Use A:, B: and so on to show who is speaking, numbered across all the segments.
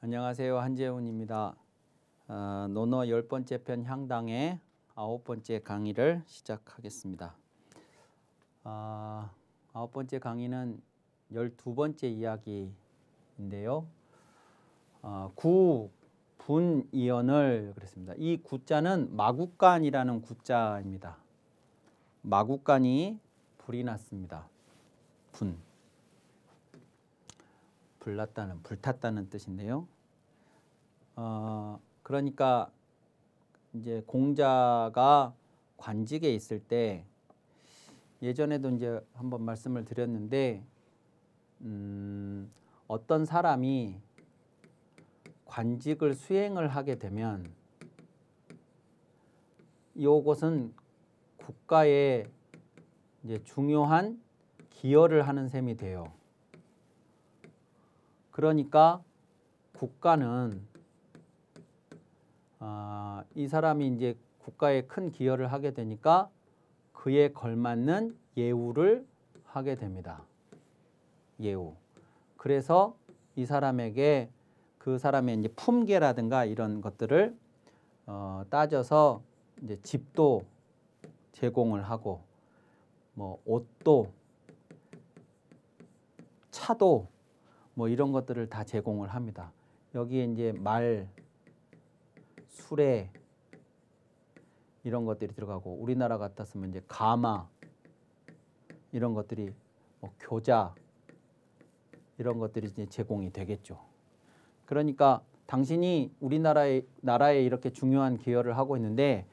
A: 안녕하세요. 한재훈입니다. 논어 10번째 편 향당의 9번째 강의를 시작하겠습니다. 9번째 강의는 12번째 이야기인데요. 구분이언을 그랬습니다. 이 구자는 마구간이라는 구자입니다. 마구간이 불이 났습니다. 불났다는, 불탔다는 뜻인데요. 그러니까 이제 공자가 관직에 있을 때 예전에도 이제 한번 말씀을 드렸는데 어떤 사람이 관직을 수행을 하게 되면 이것은 국가에 이제 중요한 기여를 하는 셈이 돼요. 그러니까 국가는 이 사람이 이제 국가에 큰 기여를 하게 되니까 그에 걸맞는 예우를 하게 됩니다. 예우. 그래서 이 사람에게 그 사람의 이제 품계라든가 이런 것들을 따져서 이제 집도 제공을 하고 뭐 옷도 차도 뭐 이런 것들을 다 제공을 합니다. 여기에 이제 말, 수레 이런 것들이 들어가고 우리나라 같았으면 이제 가마 이런 것들이 뭐 교자 이런 것들이 이제 제공이 되겠죠. 그러니까 당신이 우리나라에 이렇게 중요한 기여를 하고 있는데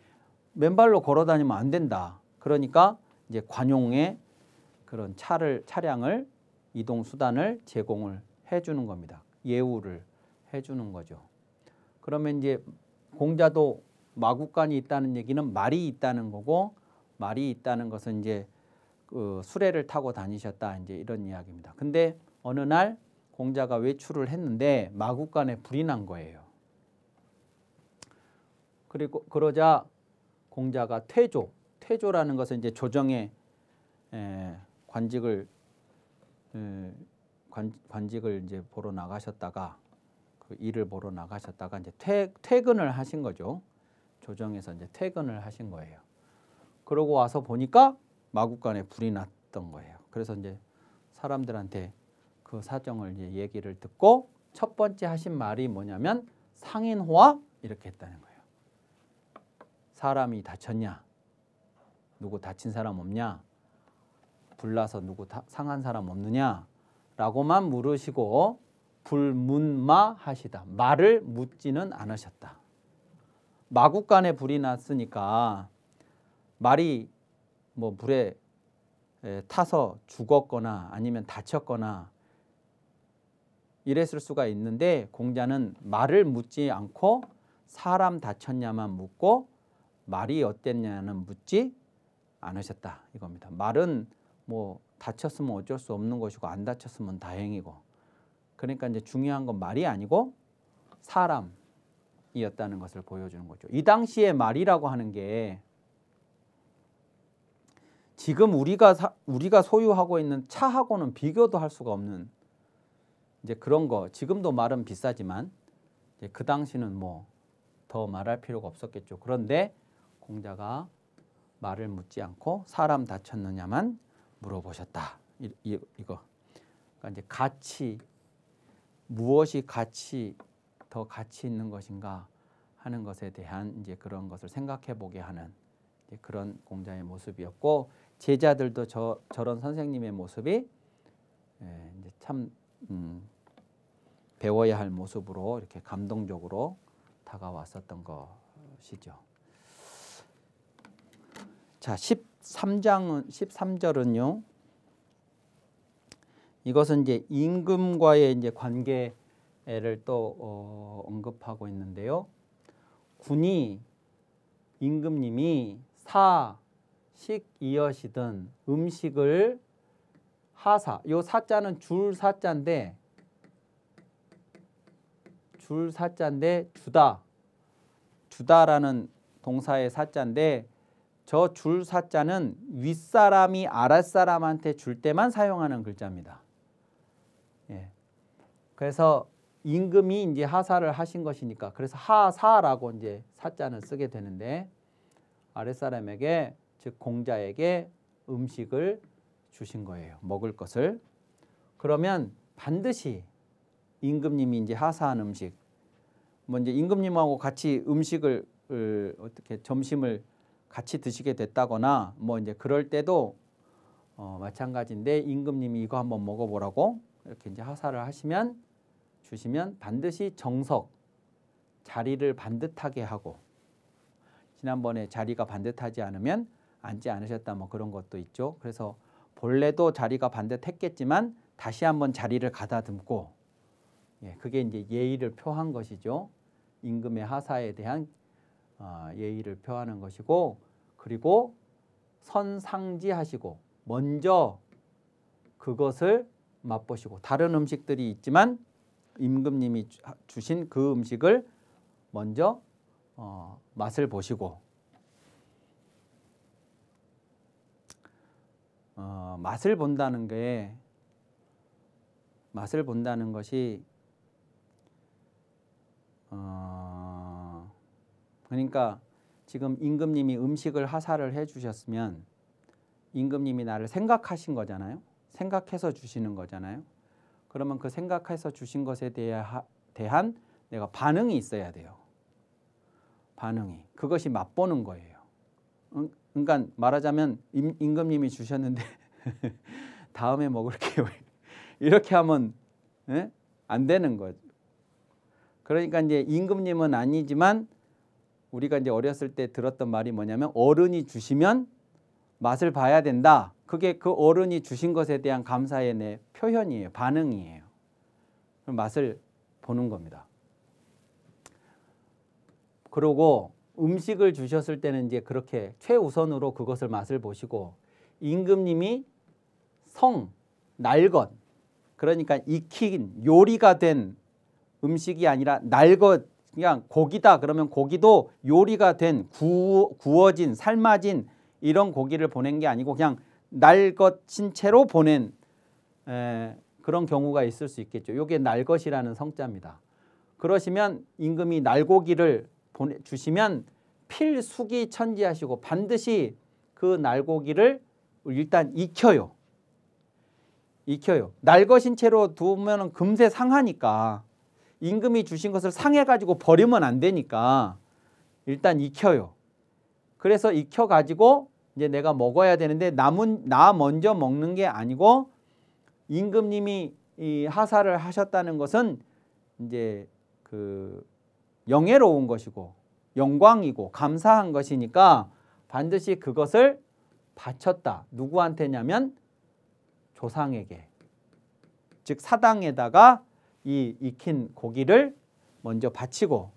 A: 맨발로 걸어 다니면 안 된다. 그러니까 이제 관용의 그런 차량을 이동 수단을 제공을 해주는 겁니다. 예우를 해주는 거죠. 그러면 이제 공자도 마구간이 있다는 얘기는 말이 있다는 거고, 말이 있다는 것은 이제 그 수레를 타고 다니셨다 이제 이런 이야기입니다. 근데 어느 날 공자가 외출을 했는데 마구간에 불이 난 거예요. 그리고 그러자 공자가 퇴조라는 것은 이제 조정의 관직을 이제 보러 나가셨다가 그 일을 보러 나가셨다가 이제 퇴근을 하신 거죠. 조정에서 이제 퇴근을 하신 거예요. 그러고 와서 보니까 마구간에 불이 났던 거예요. 그래서 이제 사람들한테 그 사정을 이제 얘기를 듣고 첫 번째 하신 말이 뭐냐면 상인호화 이렇게 했다는 거예요. 사람이 다쳤냐? 누구 다친 사람 없냐? 불나서 누구 상한 사람 없느냐? 라고만 물으시고 불문마하시다. 말을 묻지는 않으셨다. 마구간에 불이 났으니까 말이 뭐 불에 타서 죽었거나 아니면 다쳤거나 이랬을 수가 있는데 공자는 말을 묻지 않고 사람 다쳤냐만 묻고 말이 어땠냐는 묻지 않으셨다 이겁니다. 말은 뭐 다쳤으면 어쩔 수 없는 것이고 안 다쳤으면 다행이고 그러니까 이제 중요한 건 말이 아니고 사람이었다는 것을 보여주는 거죠. 이 당시에 말이라고 하는 게 지금 우리가 소유하고 있는 차하고는 비교도 할 수가 없는 이제 그런 거. 지금도 말은 비싸지만 이제 그 당시는 뭐 더 말할 필요가 없었겠죠. 그런데 공자가 말을 묻지 않고 사람 다쳤느냐만 물어보셨다. 이거. 그러니까 이제 가치 무엇이 더 가치 있는 것인가 하는 것에 대한 이제 그런 것을 생각해 보게 하는 이제 그런 공자의 모습이었고 제자들도 저런 선생님의 모습이 이제 참 배워야 할 모습으로 이렇게 감동적으로 다가왔었던 것이죠. 자, 13절은요. 이것은 이제 임금과의 이제 관계를 또 언급하고 있는데요. 군이 임금님이 식이엇이든 음식을 하사. 요 사자는 줄 사자인데 주다라는 동사의 사자인데 저 줄 사자는 윗사람이 아랫사람한테 줄 때만 사용하는 글자입니다. 예. 그래서 임금이 이제 하사를 하신 것이니까 그래서 하사라고 이제 사자는 쓰게 되는데 아랫사람에게 즉 공자에게 음식을 주신 거예요. 먹을 것을. 그러면 반드시 임금님이 이제 하사한 음식 뭐 이제 임금님하고 같이 음식을 어떻게 점심을 같이 드시게 됐다거나 뭐 이제 그럴 때도 마찬가지인데 임금님이 이거 한번 먹어보라고 이렇게 이제 하사를 하시면 주시면 반드시 정석 자리를 반듯하게 하고 지난번에 자리가 반듯하지 않으면 앉지 않으셨다 뭐 그런 것도 있죠. 그래서 본래도 자리가 반듯했겠지만 다시 한번 자리를 가다듬고 그게 이제 예의를 표한 것이죠. 임금의 하사에 대한 예의를 표하는 것이고 그리고 선상지하시고 먼저 그것을 맛보시고 다른 음식들이 있지만 임금님이 주신 그 음식을 먼저 맛을 보시고 맛을 본다는 것이 그러니까 지금 임금님이 음식을 하사를 해주셨으면 임금님이 나를 생각하신 거잖아요. 생각해서 주시는 거잖아요. 그러면 그 생각해서 주신 것에 대한 내가 반응이 있어야 돼요. 반응이. 그것이 맛보는 거예요. 그러니까 말하자면 임금님이 주셨는데 다음에 먹을게요. 이렇게 하면 안 되는 거죠. 그러니까 이제 임금님은 아니지만 우리가 이제 어렸을 때 들었던 말이 뭐냐면 어른이 주시면 맛을 봐야 된다. 그게 그 어른이 주신 것에 대한 감사의 내 표현이에요. 반응이에요. 그럼 맛을 보는 겁니다. 그리고 음식을 주셨을 때는 이제 그렇게 최우선으로 그것을 맛을 보시고 임금님이 날것 그러니까 익힌 요리가 된 음식이 아니라 날것 그냥 고기다 그러면 고기도 요리가 된 구워진 삶아진 이런 고기를 보낸 게 아니고 그냥 날것인 채로 보낸 그런 경우가 있을 수 있겠죠. 이게 날것이라는 성자입니다. 그러시면 임금이 날고기를 주시면 필수기 천지하시고 반드시 그 날고기를 일단 익혀요. 날것인 채로 두면 금세 상하니까 임금이 주신 것을 상해가지고 버리면 안 되니까 일단 익혀요. 그래서 익혀가지고 이제 내가 먹어야 되는데 나 먼저 먹는 게 아니고 임금님이 이 하사를 하셨다는 것은 이제 그 영예로운 것이고 영광이고 감사한 것이니까 반드시 그것을 바쳤다. 누구한테냐면 조상에게. 즉 사당에다가 이 익힌 고기를 먼저 바치고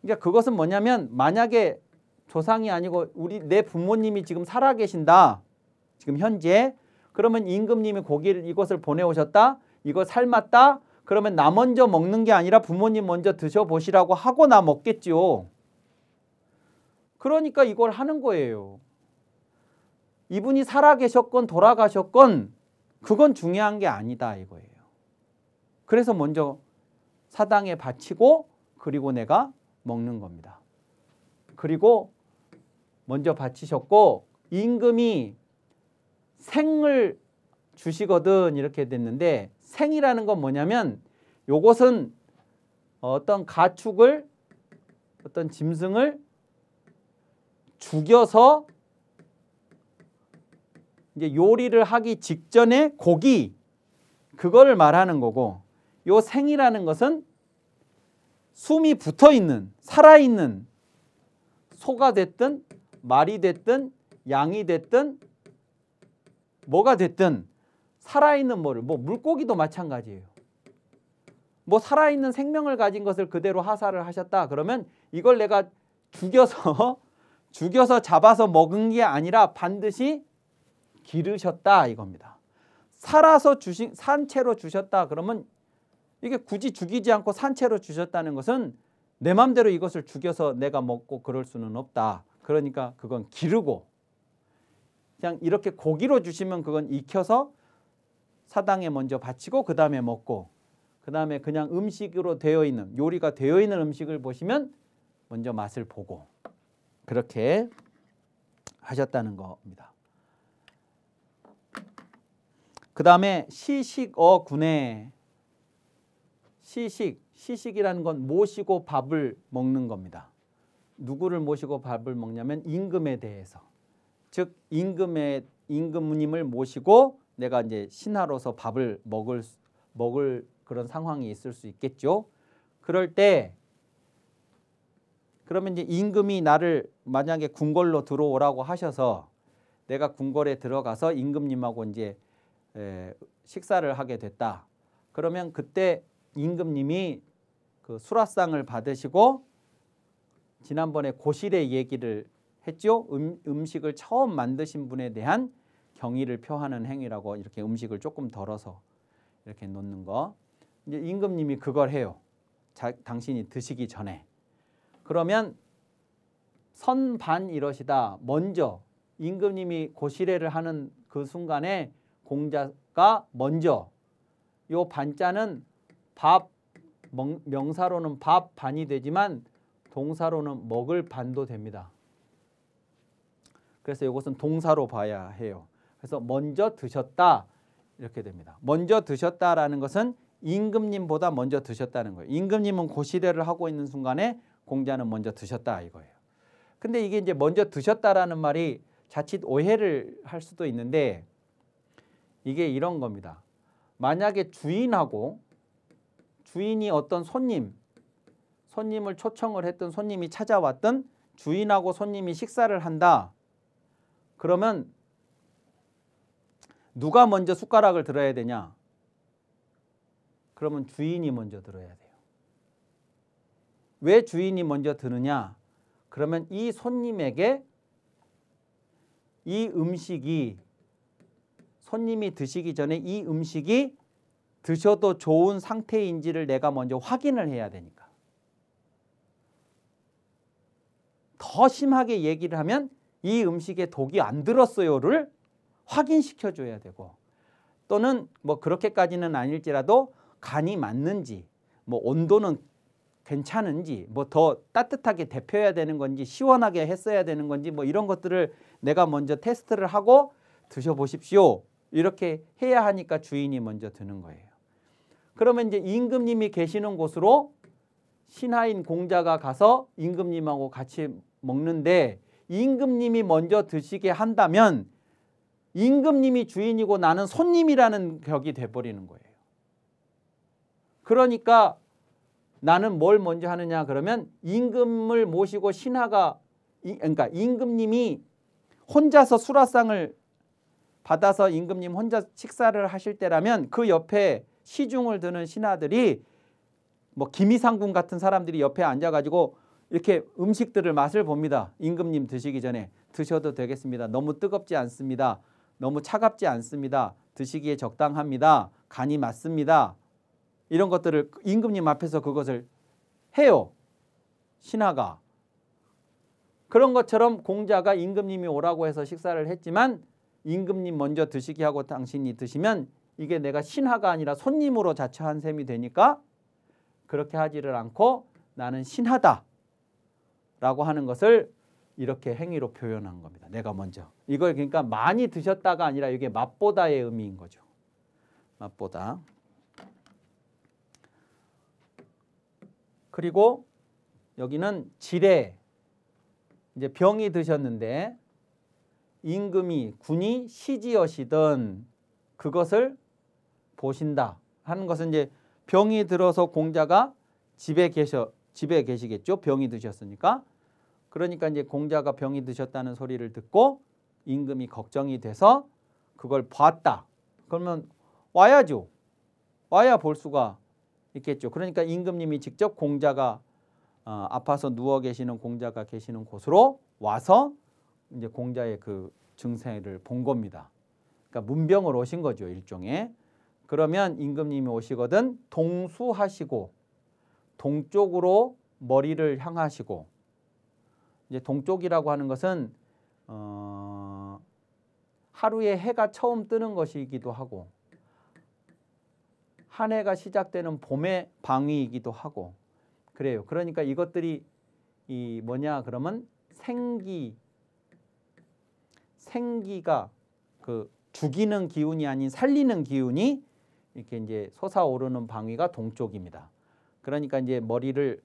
A: 그러니까 그것은 뭐냐면 만약에 조상이 아니고 내 부모님이 지금 살아계신다. 지금 현재 그러면 임금님이 이것을 보내오셨다. 이거 삶았다. 그러면 나 먼저 먹는 게 아니라 부모님 먼저 드셔보시라고 하고 나 먹겠지요. 그러니까 이걸 하는 거예요. 이분이 살아계셨건 돌아가셨건 그건 중요한 게 아니다 이거예요. 그래서 먼저 사당에 바치고 그리고 내가 먹는 겁니다. 그리고 먼저 바치셨고 임금이 생을 주시거든 이렇게 됐는데 생이라는 건 뭐냐면 요것은 어떤 가축을 어떤 짐승을 죽여서 이제 요리를 하기 직전에 고기 그거를 말하는 거고 요 생이라는 것은 숨이 붙어있는 살아있는 소가 됐든 말이 됐든 양이 됐든 뭐가 됐든 살아있는 뭐 물고기도 마찬가지예요. 뭐 살아있는 생명을 가진 것을 그대로 하사를 하셨다. 그러면 이걸 내가 죽여서 잡아서 먹은 게 아니라 반드시 기르셨다 이겁니다. 살아서 산채로 주셨다. 그러면 이게 굳이 죽이지 않고 산채로 주셨다는 것은 내 맘대로 이것을 죽여서 내가 먹고 그럴 수는 없다. 그러니까 그건 기르고 그냥 이렇게 고기로 주시면 그건 익혀서 사당에 먼저 바치고 그 다음에 먹고 그 다음에 그냥 음식으로 되어 있는, 요리가 되어 있는 음식을 보시면 먼저 맛을 보고 그렇게 하셨다는 겁니다. 그 다음에 시식어군에, 시식이라는 건 모시고 밥을 먹는 겁니다. 누구를 모시고 밥을 먹냐면 임금에 대해서, 즉 임금님을 모시고 내가 이제 신하로서 밥을 먹을 그런 상황이 있을 수 있겠죠. 그럴 때 그러면 이제 임금이 나를 만약에 궁궐로 들어오라고 하셔서 내가 궁궐에 들어가서 임금님하고 이제 식사를 하게 됐다. 그러면 그때 임금님이 그 수라상을 받으시고 지난번에 고실의 얘기를 했죠. 음식을 처음 만드신 분에 대한 경의를 표하는 행위라고 이렇게 음식을 조금 덜어서 이렇게 놓는 거. 이제 임금님이 그걸 해요. 당신이 드시기 전에. 그러면 선반 이러시다. 먼저 임금님이 고실애를 하는 그 순간에 공자가 먼저 요 반자는 밥, 명사로는 밥 반이 되지만 동사로는 먹을 반도 됩니다. 그래서 이것은 동사로 봐야 해요. 그래서 먼저 드셨다 이렇게 됩니다. 먼저 드셨다라는 것은 임금님보다 먼저 드셨다는 거예요. 임금님은 고시례를 하고 있는 순간에 공자는 먼저 드셨다 이거예요. 근데 이게 이제 먼저 드셨다라는 말이 자칫 오해를 할 수도 있는데 이게 이런 겁니다. 만약에 주인이 어떤 손님을 초청을 했던 손님이 찾아왔던 주인하고 손님이 식사를 한다. 그러면 누가 먼저 숟가락을 들어야 되냐? 그러면 주인이 먼저 들어야 돼요. 왜 주인이 먼저 드느냐? 그러면 이 손님에게 이 음식이 손님이 드시기 전에 이 음식이 드셔도 좋은 상태인지를 내가 먼저 확인을 해야 되니까. 더 심하게 얘기를 하면 이 음식에 독이 안 들었어요를 확인시켜 줘야 되고, 또는 뭐 그렇게까지는 아닐지라도 간이 맞는지, 뭐 온도는 괜찮은지, 뭐 더 따뜻하게 데펴야 되는 건지 시원하게 했어야 되는 건지 뭐 이런 것들을 내가 먼저 테스트를 하고 드셔보십시오 이렇게 해야 하니까 주인이 먼저 드는 거예요. 그러면 이제 임금님이 계시는 곳으로 신하인 공자가 가서 임금님하고 같이 먹는데 임금님이 먼저 드시게 한다면 임금님이 주인이고 나는 손님이라는 격이 돼버리는 거예요. 그러니까 나는 뭘 먼저 하느냐 그러면 임금을 모시고 신하가, 그러니까 임금님이 혼자서 수라상을 받아서 임금님 혼자 식사를 하실 때라면 그 옆에 시중을 드는 신하들이 뭐 김이상궁 같은 사람들이 옆에 앉아가지고 이렇게 음식들을 맛을 봅니다. 임금님 드시기 전에 드셔도 되겠습니다. 너무 뜨겁지 않습니다. 너무 차갑지 않습니다. 드시기에 적당합니다. 간이 맞습니다. 이런 것들을 임금님 앞에서 그것을 해요. 신하가. 그런 것처럼 공자가 임금님이 오라고 해서 식사를 했지만 임금님 먼저 드시게 하고 당신이 드시면 이게 내가 신하가 아니라 손님으로 자처한 셈이 되니까 그렇게 하지를 않고 나는 신하다 라고 하는 것을 이렇게 행위로 표현한 겁니다. 내가 먼저. 이걸 그러니까 많이 드셨다가 아니라 이게 맛보다의 의미인 거죠. 맛보다. 그리고 여기는 지례. 이제 병이 드셨는데 임금이 군이 시지어시던 그것을 보신다 하는 것은 이제 병이 들어서 공자가 집에 계시겠죠. 병이 드셨으니까. 그러니까 이제 공자가 병이 드셨다는 소리를 듣고 임금이 걱정이 돼서 그걸 봤다. 그러면 와야죠. 와야 볼 수가 있겠죠. 그러니까 임금님이 직접 공자가 아파서 누워 계시는 공자가 계시는 곳으로 와서 이제 공자의 그 증세를 본 겁니다. 그러니까 문병을 오신 거죠, 일종의. 그러면 임금님이 오시거든 동수하시고 동쪽으로 머리를 향하시고, 이제 동쪽이라고 하는 것은 하루에 해가 처음 뜨는 것이기도 하고 한 해가 시작되는 봄의 방위이기도 하고 그래요. 그러니까 이것들이 이 뭐냐 그러면 생기가 그 죽이는 기운이 아닌 살리는 기운이 이렇게 이제 솟아오르는 방위가 동쪽입니다. 그러니까 이제 머리를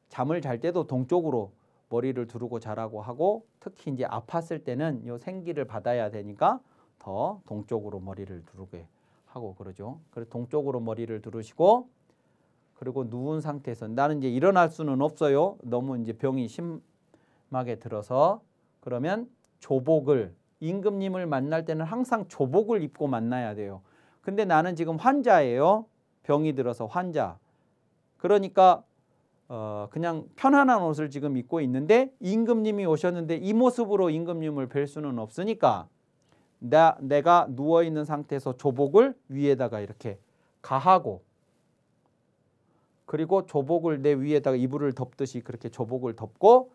A: 잠을 잘 때도 동쪽으로 머리를 두르고 자라고 하고 특히 이제 아팠을 때는 요 생기를 받아야 되니까 더 동쪽으로 머리를 두르게 하고 그러죠. 그래서 동쪽으로 머리를 두르시고 그리고 누운 상태에서 나는 이제 일어날 수는 없어요. 너무 이제 병이 심하게 들어서 그러면 조복을 임금님을 만날 때는 항상 조복을 입고 만나야 돼요. 근데 나는 지금 환자예요. 병이 들어서 환자. 그러니까 그냥 편안한 옷을 지금 입고 있는데 임금님이 오셨는데 이 모습으로 임금님을 뵐 수는 없으니까 내가 누워있는 상태에서 조복을 위에다가 이렇게 가하고 그리고 조복을 내 위에다가 이불을 덮듯이 그렇게 조복을 덮고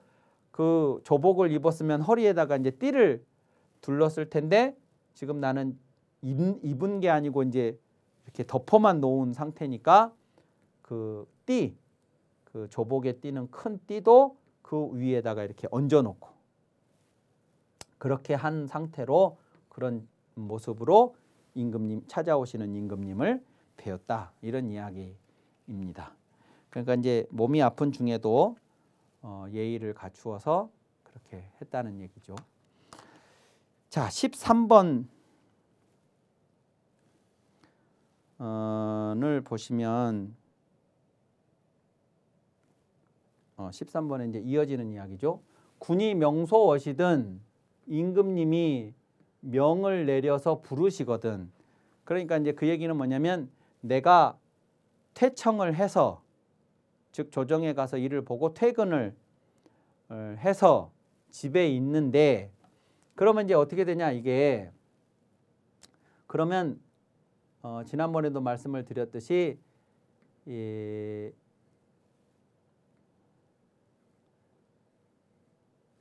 A: 그 조복을 입었으면 허리에다가 이제 띠를 둘렀을 텐데 지금 나는 입은 게 아니고 이제 이렇게 덮어만 놓은 상태니까 그 조복에 띠는 큰 띠도 그 위에다가 이렇게 얹어놓고 그렇게 한 상태로 그런 모습으로 임금님 찾아오시는 임금님을 배웠다 이런 이야기입니다. 그러니까 이제 몸이 아픈 중에도 예의를 갖추어서 그렇게 했다는 얘기죠. 자, 13번을 보시면 13번에 이제 이어지는 이야기죠. 군이 명소엇이든 임금님이 명을 내려서 부르시거든. 그러니까 이제 그 얘기는 뭐냐면 내가 퇴청을 해서 즉 조정에 가서 일을 보고 퇴근을 해서 집에 있는데 그러면 이제 어떻게 되냐 이게 그러면 지난번에도 말씀을 드렸듯이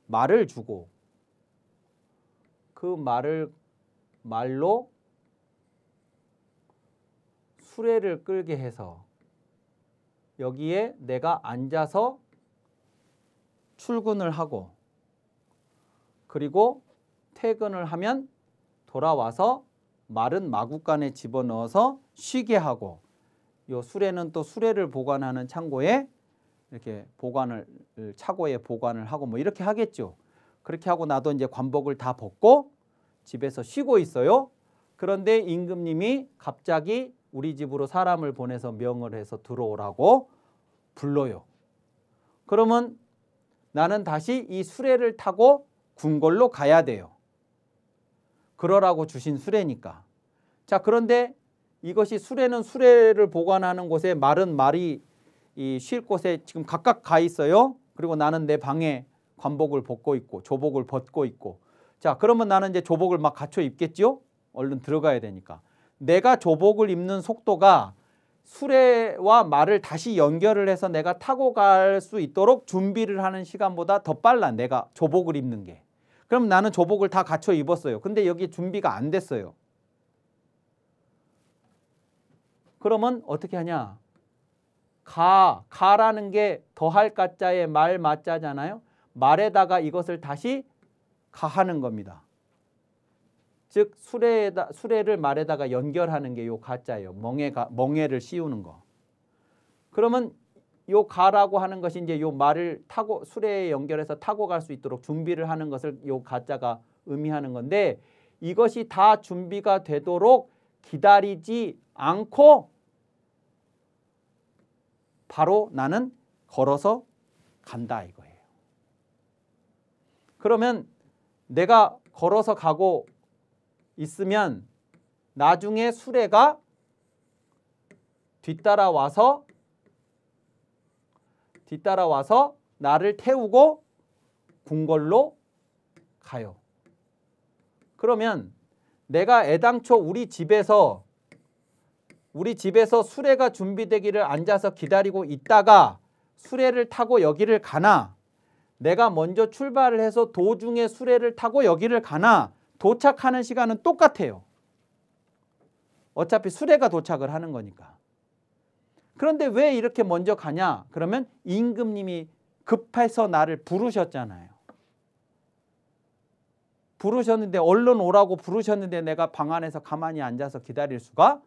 A: 말을 주고 그 말로 수레를 끌게 해서 여기에 내가 앉아서 출근을 하고 그리고 퇴근을 하면 돌아와서 말은 마구간에 집어넣어서 쉬게 하고 요 수레는 또 수레를 보관하는 창고에 이렇게 차고에 보관을 하고 뭐 이렇게 하겠죠. 그렇게 하고 나도 이제 관복을 다 벗고 집에서 쉬고 있어요. 그런데 임금님이 갑자기 우리 집으로 사람을 보내서 명을 해서 들어오라고 불러요. 그러면 나는 다시 이 수레를 타고 궁궐로 가야 돼요. 그러라고 주신 수레니까. 자, 그런데 이것이 수레는 수레를 보관하는 곳에 말은 말이 쉴 곳에 지금 각각 가 있어요. 그리고 나는 내 방에 관복을 벗고 있고 조복을 벗고 있고. 자, 그러면 나는 이제 조복을 막 갖춰 입겠죠. 얼른 들어가야 되니까. 내가 조복을 입는 속도가 수레와 말을 다시 연결을 해서 내가 타고 갈 수 있도록 준비를 하는 시간보다 더 빨라. 내가 조복을 입는 게. 그럼 나는 조복을 다 갖춰 입었어요. 근데 여기 준비가 안 됐어요. 그러면 어떻게 하냐? 가라는 게 더할 가자에 말 맞자잖아요. 말에다가 이것을 다시 가하는 겁니다. 즉 수레를 말에다가 연결하는 게 요 가자예요. 멍에를 씌우는 거. 그러면 요 가라고 하는 것이 이제 요 말을 타고 수레에 연결해서 타고 갈 수 있도록 준비를 하는 것을 요 가자가 의미하는 건데 이것이 다 준비가 되도록 기다리지 않고 바로 나는 걸어서 간다 이거예요. 그러면 내가 걸어서 가고 있으면 나중에 수레가 뒤따라와서 나를 태우고 궁궐로 가요. 그러면 내가 애당초 우리 집에서 수레가 준비되기를 앉아서 기다리고 있다가 수레를 타고 여기를 가나 내가 먼저 출발을 해서 도중에 수레를 타고 여기를 가나 도착하는 시간은 똑같아요. 어차피 수레가 도착을 하는 거니까. 그런데 왜 이렇게 먼저 가냐? 그러면 임금님이 급해서 나를 부르셨잖아요. 부르셨는데 얼른 오라고 부르셨는데 내가 방 안에서 가만히 앉아서 기다릴 수가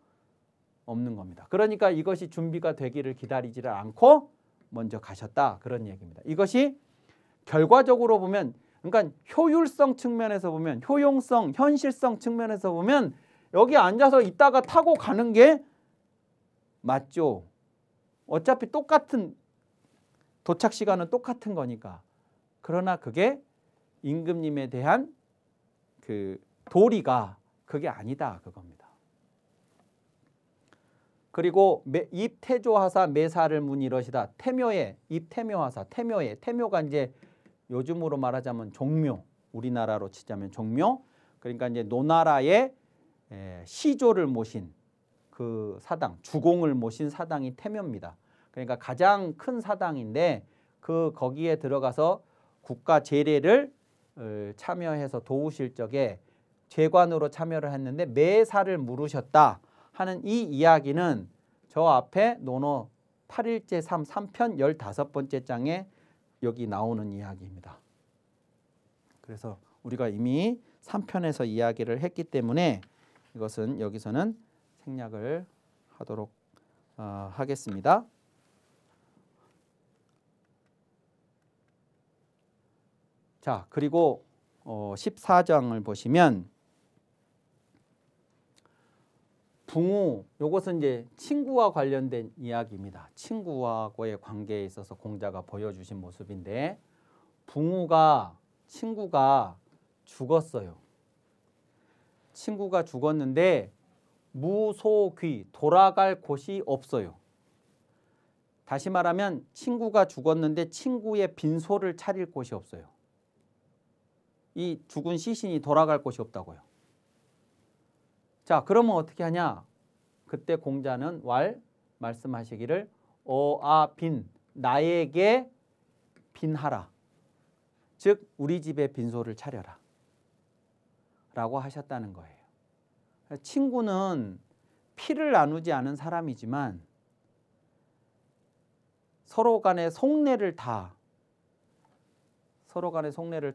A: 없는 겁니다. 그러니까 이것이 준비가 되기를 기다리지를 않고 먼저 가셨다. 그런 얘기입니다. 이것이 결과적으로 보면 그러니까 효율성 측면에서 보면 효용성, 현실성 측면에서 보면 여기 앉아서 있다가 타고 가는 게 맞죠. 어차피 똑같은 도착 시간은 똑같은 거니까. 그러나 그게 임금님에 대한 그 도리가 그게 아니다 그겁니다. 그리고 입태조하사 매사를 문이러시다. 태묘에 입태묘하사 태묘가 이제 요즘으로 말하자면 종묘, 우리나라로 치자면 종묘. 그러니까 이제 노나라의 시조를 모신 그 사당, 주공을 모신 사당이 태묘입니다. 그러니까 가장 큰 사당인데 거기에 들어가서 국가 제례를 참여해서 도우실 적에 죄관으로 참여를 했는데 매사를 물으셨다 하는 이 이야기는 저 앞에 논어 8일째 3편 15번째 장에 여기 나오는 이야기입니다. 그래서 우리가 이미 3편에서 이야기를 했기 때문에 이것은 여기서는 생략을 하도록 하겠습니다. 자, 그리고 14장을 보시면 붕우, 이것은 이제 친구와 관련된 이야기입니다. 친구와의 관계에 있어서 공자가 보여주신 모습인데 친구가 죽었어요. 친구가 죽었는데 무소귀, 돌아갈 곳이 없어요. 다시 말하면 친구가 죽었는데 친구의 빈소를 차릴 곳이 없어요. 이 죽은 시신이 돌아갈 곳이 없다고요. 자, 그러면 어떻게 하냐? 그때 공자는 말씀하시기를 빈, 나에게 빈하라. 즉 우리 집에 빈소를 차려라 라고 하셨다는 거예요. 친구는 피를 나누지 않은 사람이지만 서로 간의 속내를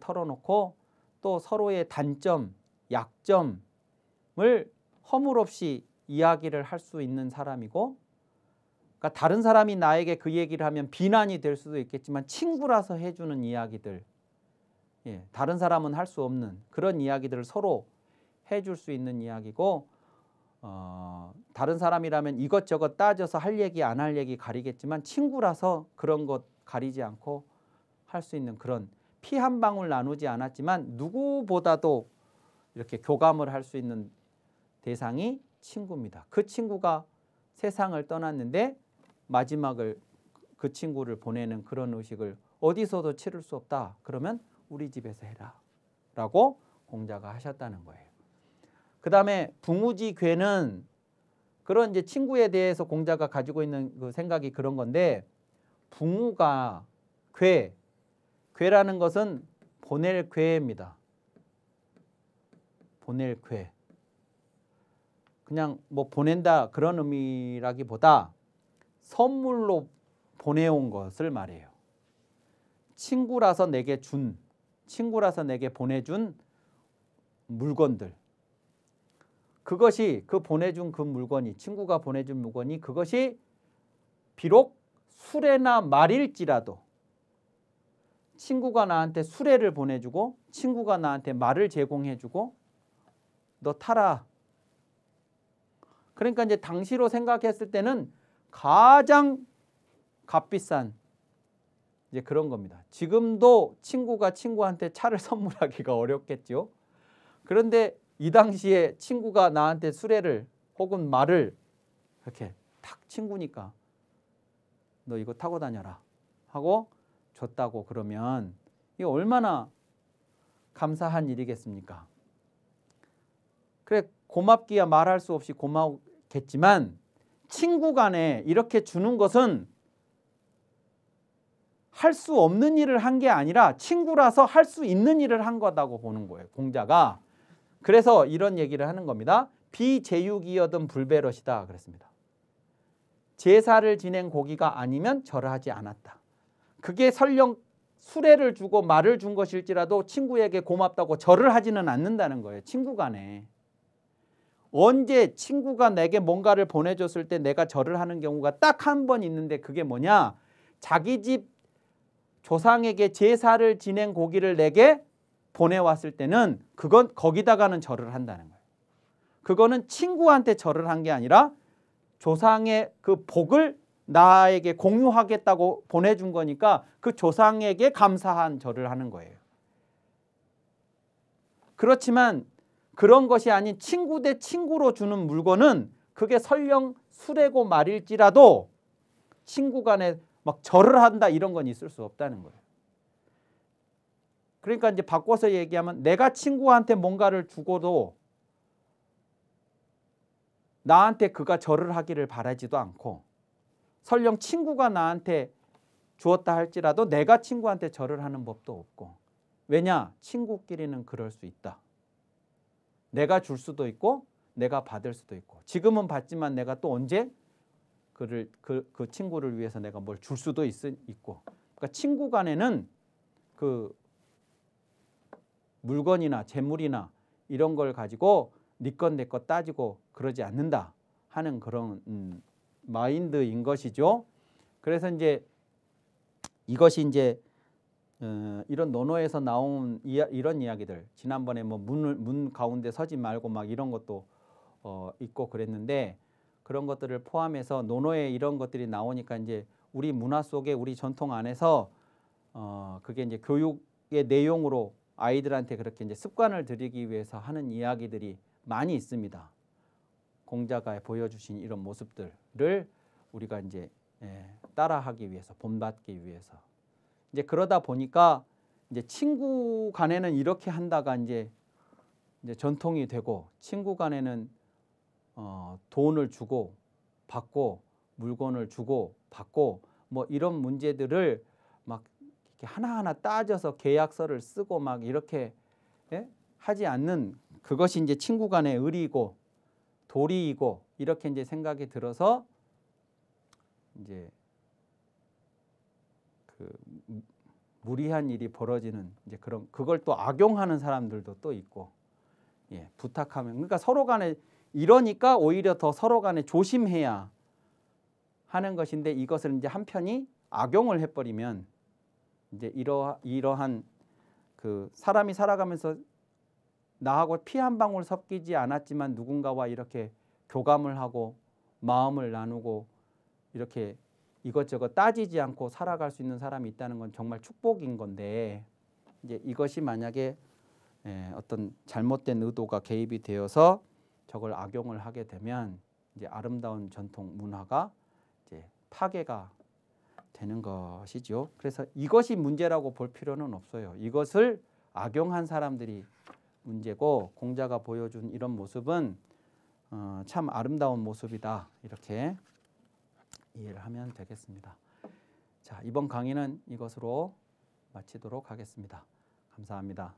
A: 털어놓고 또 서로의 단점, 약점을 허물없이 이야기를 할 수 있는 사람이고, 그러니까 다른 사람이 나에게 그 얘기를 하면 비난이 될 수도 있겠지만 친구라서 해주는 이야기들, 다른 사람은 할 수 없는 그런 이야기들을 서로 해줄 수 있는 이야기고, 다른 사람이라면 이것저것 따져서 할 얘기 안 할 얘기 가리겠지만 친구라서 그런 것 가리지 않고 할 수 있는 그런 피 한 방울 나누지 않았지만 누구보다도 이렇게 교감을 할 수 있는 대상이 친구입니다. 그 친구가 세상을 떠났는데 마지막을 그 친구를 보내는 그런 의식을 어디서도 치를 수 없다. 그러면 우리 집에서 해라 라고 공자가 하셨다는 거예요. 그 다음에 붕우지괴는 그런 이제 친구에 대해서 공자가 가지고 있는 그 생각이 그런 건데, 붕우가 괴라는 것은 보낼 괴입니다. 보낼 괴. 그냥 뭐 보낸다 그런 의미라기보다 선물로 보내온 것을 말해요. 친구라서 내게 보내준 물건들. 그것이 친구가 보내준 물건이 그것이 비록 수레나 말일지라도 친구가 나한테 수레를 보내주고 친구가 나한테 말을 제공해주고 너 타라. 그러니까 이제 당시로 생각했을 때는 가장 값비싼 이제 그런 겁니다. 지금도 친구가 친구한테 차를 선물하기가 어렵겠죠. 그런데 이 당시에 친구가 나한테 수레를 혹은 말을 이렇게 탁 친구니까 너 이거 타고 다녀라 하고 줬다고 그러면 이게 얼마나 감사한 일이겠습니까? 그래 고맙기야 말할 수 없이 고마웠겠지만 친구 간에 이렇게 주는 것은 할 수 없는 일을 한 게 아니라 친구라서 할 수 있는 일을 한 거다고 보는 거예요, 공자가. 그래서 이런 얘기를 하는 겁니다. 비제육이여든 불배럿이다 그랬습니다. 제사를 지낸 고기가 아니면 절을 하지 않았다. 그게 설령 수레를 주고 말을 준 것일지라도 친구에게 고맙다고 절을 하지는 않는다는 거예요. 친구 간에. 언제 친구가 내게 뭔가를 보내줬을 때 내가 절을 하는 경우가 딱 한 번 있는데 그게 뭐냐? 자기 집 조상에게 제사를 지낸 고기를 내게 보내왔을 때는 그건 거기다가는 절을 한다는 거예요. 그거는 친구한테 절을 한 게 아니라 조상의 그 복을 나에게 공유하겠다고 보내준 거니까 그 조상에게 감사한 절을 하는 거예요. 그렇지만 그런 것이 아닌 친구 대 친구로 주는 물건은 그게 설령 수레고 말일지라도 친구 간에 막 절을 한다 이런 건 있을 수 없다는 거예요. 그러니까 이제 바꿔서 얘기하면 내가 친구한테 뭔가를 주고도 나한테 그가 절을 하기를 바라지도 않고 설령 친구가 나한테 주었다 할지라도 내가 친구한테 절을 하는 법도 없고. 왜냐? 친구끼리는 그럴 수 있다. 내가 줄 수도 있고 내가 받을 수도 있고 지금은 받지만 내가 또 언제 그 친구를 위해서 내가 뭘 줄 수도 있고. 그러니까 친구 간에는 그 물건이나 재물이나 이런 걸 가지고 네 것 내 것 따지고 그러지 않는다 하는 그런 마인드인 것이죠. 그래서 이제 이것이 이제 이런 논어에서 나온 이런 이야기들 지난번에 뭐 문 가운데 서지 말고 막 이런 것도 있고 그랬는데 그런 것들을 포함해서 논어에 이런 것들이 나오니까 이제 우리 문화 속에 우리 전통 안에서 그게 이제 교육의 내용으로 아이들한테 그렇게 이제 습관을 들이기 위해서 하는 이야기들이 많이 있습니다. 공자가 보여주신 이런 모습들을 우리가 이제 따라하기 위해서 본받기 위해서 이제 그러다 보니까 이제 친구 간에는 이렇게 한다가 이제 전통이 되고 친구 간에는 돈을 주고 받고 물건을 주고 받고 뭐 이런 문제들을 막 이렇게 하나하나 따져서 계약서를 쓰고 막 이렇게 하지 않는 그것이 이제 친구 간의 의리이고 도리이고 이렇게 이제 생각이 들어서 이제 그 무리한 일이 벌어지는 이제 그런 그걸 또 악용하는 사람들도 또 있고 부탁하면 그러니까 서로 간에 이러니까 오히려 더 서로 간에 조심해야 하는 것인데 이것을 이제 한편이 악용을 해버리면 이제 이러한 그 사람이 살아가면서 나하고 피 한 방울 섞이지 않았지만 누군가와 이렇게 교감을 하고 마음을 나누고 이렇게 이것저것 따지지 않고 살아갈 수 있는 사람이 있다는 건 정말 축복인 건데 이제 이것이 만약에 어떤 잘못된 의도가 개입이 되어서 저걸 악용을 하게 되면 이제 아름다운 전통 문화가 이제 파괴가 되는 것이죠. 그래서 이것이 문제라고 볼 필요는 없어요. 이것을 악용한 사람들이 문제고 공자가 보여준 이런 모습은 참 아름다운 모습이다. 이렇게 이해를 하면 되겠습니다. 자, 이번 강의는 이것으로 마치도록 하겠습니다. 감사합니다.